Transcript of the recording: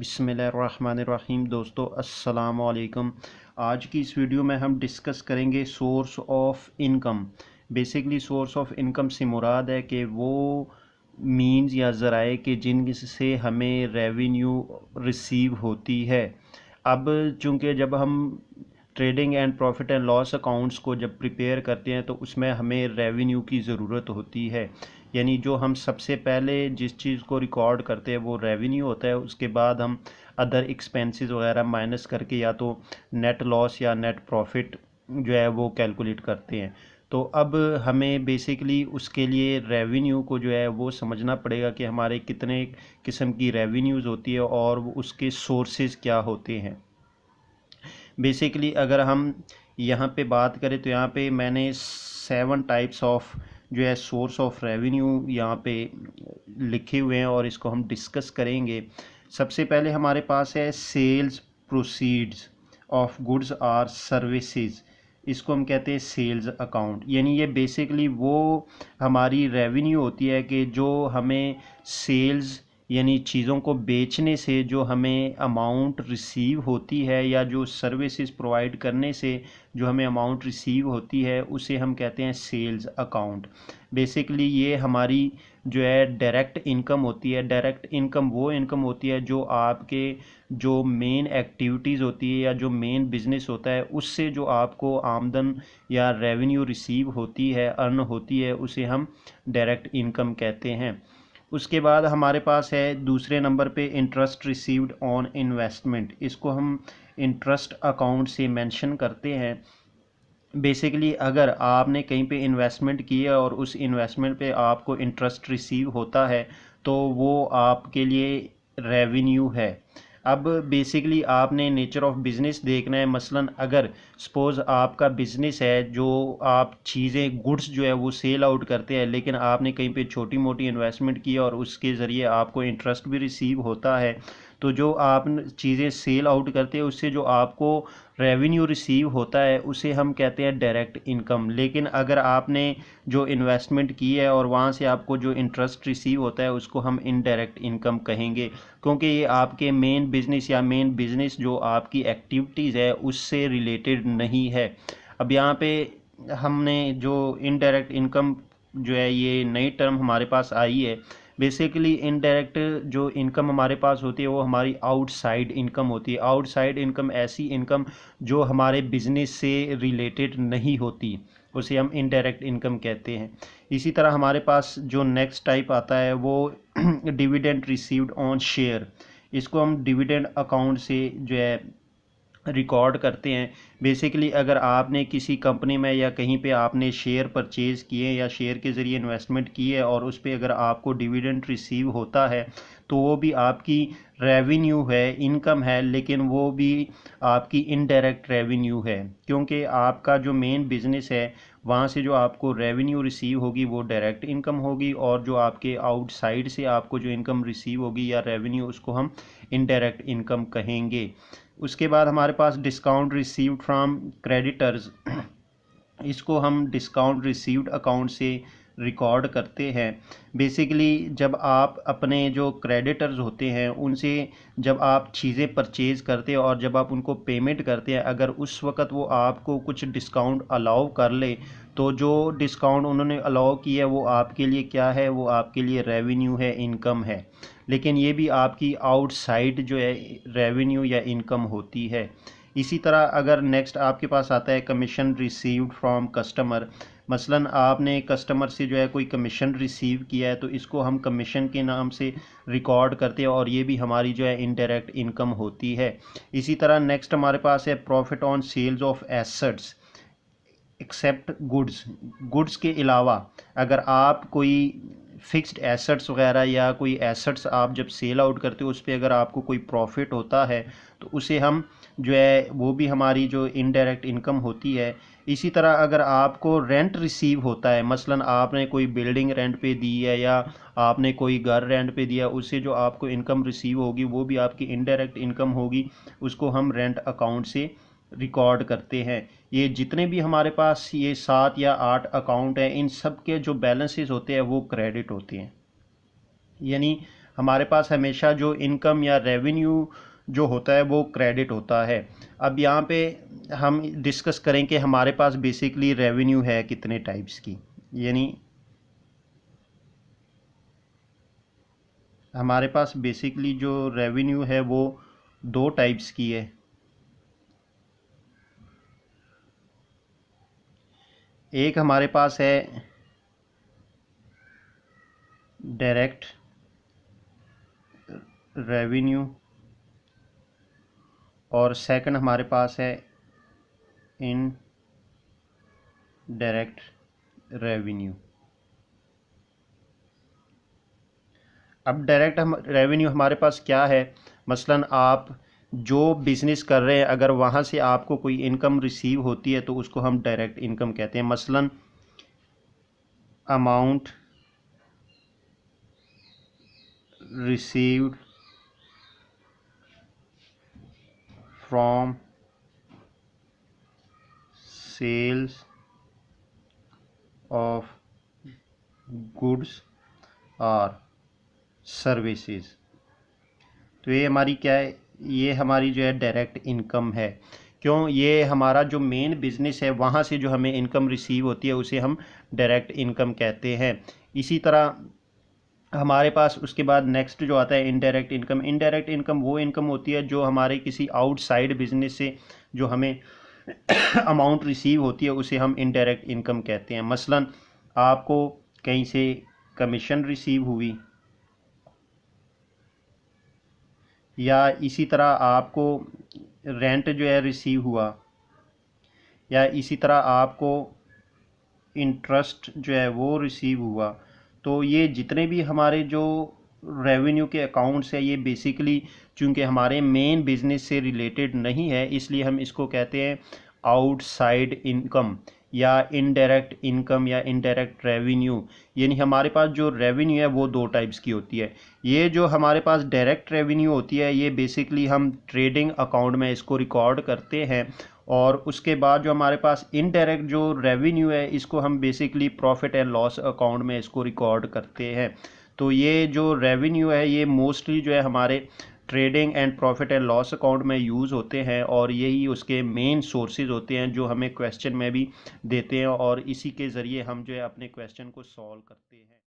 बिस्मिल्लाहिर्रहमानिर्रहीम। दोस्तों अस्सलाम वालेकुम। आज की इस वीडियो में हम डिस्कस करेंगे source of income. Basically source of income से मुराद है कि वो मीन्स या ज़राए कि जिनसे हमें रेवेन्यू रिसीव होती है। अब चूँकि जब हम trading and profit and loss accounts को जब प्रिपेयर करते हैं तो उसमें हमें रेवेन्यू की ज़रूरत होती है। यानी जो हम सबसे पहले जिस चीज़ को रिकॉर्ड करते हैं वो रेवेन्यू होता है। उसके बाद हम अदर एक्सपेंसेस वगैरह माइनस करके या तो नेट लॉस या नेट प्रॉफिट जो है वो कैलकुलेट करते हैं। तो अब हमें बेसिकली उसके लिए रेवेन्यू को जो है वो समझना पड़ेगा कि हमारे कितने किस्म की रेवेन्यूज़ होती है और उसके सोर्सेज क्या होते हैं। बेसिकली अगर हम यहाँ पे बात करें तो यहाँ पे मैंने 7 टाइप्स ऑफ जो है सोर्स ऑफ रेवेन्यू यहाँ पे लिखे हुए हैं और इसको हम डिस्कस करेंगे। सबसे पहले हमारे पास है sales proceeds of goods or services. इसको हम कहते हैं सेल्स अकाउंट। यानी ये बेसिकली वो हमारी रेवेन्यू होती है कि जो हमें सेल्स यानी चीज़ों को बेचने से जो हमें अमाउंट रिसीव होती है या जो सर्विसेज प्रोवाइड करने से जो हमें अमाउंट रिसीव होती है उसे हम कहते हैं सेल्स अकाउंट। बेसिकली ये हमारी जो है डायरेक्ट इनकम होती है। डायरेक्ट इनकम वो इनकम होती है जो आपके जो मेन एक्टिविटीज़ होती है या जो मेन बिजनेस होता है उससे जो आपको आमदन या रेवेन्यू रिसीव होती है, अर्न होती है, उसे हम डायरेक्ट इनकम कहते हैं। उसके बाद हमारे पास है दूसरे नंबर पे इंटरेस्ट रिसीव्ड ऑन इन्वेस्टमेंट। इसको हम इंटरेस्ट अकाउंट से मेंशन करते हैं। बेसिकली अगर आपने कहीं पे इन्वेस्टमेंट की है और उस इन्वेस्टमेंट पे आपको इंटरेस्ट रिसीव होता है तो वो आपके लिए रेवेन्यू है। अब बेसिकली आपने नेचर ऑफ बिज़नेस देखना है। मसलन अगर सपोज़ आपका बिज़नेस है जो आप चीज़ें गुड्स जो है वो सेल आउट करते हैं, लेकिन आपने कहीं पे छोटी मोटी इन्वेस्टमेंट की और उसके ज़रिए आपको इंटरेस्ट भी रिसीव होता है, तो जो आप चीज़ें सेल आउट करते हैं उससे जो आपको रेवेन्यू रिसीव होता है उसे हम कहते हैं डायरेक्ट इनकम। लेकिन अगर आपने जो इन्वेस्टमेंट की है और वहाँ से आपको जो इंटरेस्ट रिसीव होता है उसको हम इनडायरेक्ट इनकम कहेंगे, क्योंकि ये आपके मेन बिजनेस या मेन बिजनेस जो आपकी एक्टिविटीज़ है उससे रिलेटेड नहीं है। अब यहाँ पे हमने जो इनडायरेक्ट इनकम जो है ये नई टर्म हमारे पास आई है। बेसिकली इनडायरेक्ट जो इनकम हमारे पास होती है वो हमारी आउटसाइड इनकम होती है। आउटसाइड इनकम ऐसी इनकम जो हमारे बिजनेस से रिलेटेड नहीं होती, उसे हम इनडायरेक्ट इनकम कहते हैं। इसी तरह हमारे पास जो नेक्स्ट टाइप आता है वो डिविडेंड रिसीव्ड ऑन शेयर। इसको हम डिविडेंड अकाउंट से जो है रिकॉर्ड करते हैं। बेसिकली अगर आपने किसी कंपनी में या कहीं पे आपने शेयर परचेज़ किए या शेयर के ज़रिए इन्वेस्टमेंट की है और उस पे अगर आपको डिविडेंड रिसीव होता है तो वो भी आपकी रेवेन्यू है, इनकम है, लेकिन वो भी आपकी इनडायरेक्ट रेवेन्यू है, क्योंकि आपका जो मेन बिजनेस है वहाँ से जो आपको रेवेन्यू रिसीव होगी वो डायरेक्ट इनकम होगी और जो आपके आउटसाइड से आपको जो इनकम रिसीव होगी या रेवेन्यू उसको हम इनडायरेक्ट इनकम कहेंगे। उसके बाद हमारे पास डिस्काउंट रिसीव्ड फ्रॉम क्रेडिटर्स। इसको हम डिस्काउंट रिसीव्ड अकाउंट से रिकॉर्ड करते हैं। बेसिकली जब आप अपने जो क्रेडिटर्स होते हैं उनसे जब आप चीज़ें परचेज़ करते हैं और जब आप उनको पेमेंट करते हैं, अगर उस वक़्त वो आपको कुछ डिस्काउंट अलाउ कर ले तो जो डिस्काउंट उन्होंने अलाउ किया है वो आपके लिए क्या है, वो आपके लिए रेवेन्यू है, इनकम है। लेकिन ये भी आपकी आउटसाइड जो है रेवेन्यू या इनकम होती है। इसी तरह अगर नेक्स्ट आपके पास आता है कमीशन रिसीव्ड फ्रॉम कस्टमर। मसलन आपने कस्टमर से जो है कोई कमीशन रिसीव किया है तो इसको हम कमीशन के नाम से रिकॉर्ड करते हैं और ये भी हमारी जो है इनडायरेक्ट इनकम होती है। इसी तरह नेक्स्ट हमारे पास है profit on sales of assets except goods. Goods के अलावा अगर आप कोई फिक्स्ड एसेट्स वगैरह या कोई एसेट्स आप जब सेल आउट करते हो उस पर अगर आपको कोई प्रॉफिट होता है तो उसे हम जो है वो भी हमारी जो इनडायरेक्ट इनकम होती है। इसी तरह अगर आपको रेंट रिसीव होता है, मसलन आपने कोई बिल्डिंग रेंट पे दी है या आपने कोई घर रेंट पे दिया, उससे जो आपको इनकम रिसीव होगी वो भी आपकी इनडायरेक्ट इनकम होगी, उसको हम रेंट अकाउंट से रिकॉर्ड करते हैं। ये जितने भी हमारे पास ये 7 या 8 अकाउंट हैं इन सब के जो बैलेंसेस होते हैं वो क्रेडिट होते हैं। यानी हमारे पास हमेशा जो इनकम या रेवेन्यू जो होता है वो क्रेडिट होता है। अब यहाँ पे हम डिस्कस करें कि हमारे पास बेसिकली रेवेन्यू है कितने टाइप्स की, यानी हमारे पास बेसिकली जो रेवेन्यू है वो दो टाइप्स की है। एक हमारे पास है डायरेक्ट रेवेन्यू और सेकंड हमारे पास है इन डायरेक्ट रेवेन्यू। अब डायरेक्ट हम रेवेन्यू हमारे पास क्या है, मसलन आप जो बिज़नेस कर रहे हैं अगर वहाँ से आपको कोई इनकम रिसीव होती है तो उसको हम डायरेक्ट इनकम कहते हैं। मसलन amount received from sales of goods और सर्विसेज। तो ये हमारी क्या है, ये हमारी जो है डायरेक्ट इनकम है। क्यों, ये हमारा जो मेन बिजनेस है वहाँ से जो हमें इनकम रिसीव होती है उसे हम डायरेक्ट इनकम कहते हैं। इसी तरह हमारे पास उसके बाद नेक्स्ट जो आता है इनडायरेक्ट इनकम। इनडायरेक्ट इनकम वो इनकम होती है जो हमारे किसी आउटसाइड बिजनेस से जो हमें अमाउंट रिसीव होती है उसे हम इनडायरेक्ट इनकम कहते हैं। मसलन आपको कहीं से कमीशन रिसीव हुई, या इसी तरह आपको रेंट जो है रिसीव हुआ, या इसी तरह आपको इंटरेस्ट जो है वो रिसीव हुआ। तो ये जितने भी हमारे जो रेवेन्यू के अकाउंट्स है ये बेसिकली चूंकि हमारे मेन बिजनेस से रिलेटेड नहीं है इसलिए हम इसको कहते हैं आउटसाइड इनकम या इनडायरेक्ट इनकम या इनडायरेक्ट रेवेन्यू। यानी हमारे पास जो रेवेन्यू है वो दो टाइप्स की होती है। ये जो हमारे पास डायरेक्ट रेवेन्यू होती है ये बेसिकली हम ट्रेडिंग अकाउंट में इसको रिकॉर्ड करते हैं, और उसके बाद जो हमारे पास इनडायरेक्ट जो रेवेन्यू है इसको हम basically profit and loss account में इसको रिकॉर्ड करते हैं। तो ये जो रेवेन्यू है ये मोस्टली जो है हमारे trading and profit and loss account में यूज़ होते हैं, और यही उसके मेन सोर्सेज होते हैं जो हमें क्वेश्चन में भी देते हैं, और इसी के ज़रिए हम जो है अपने क्वेश्चन को सॉल्व करते हैं।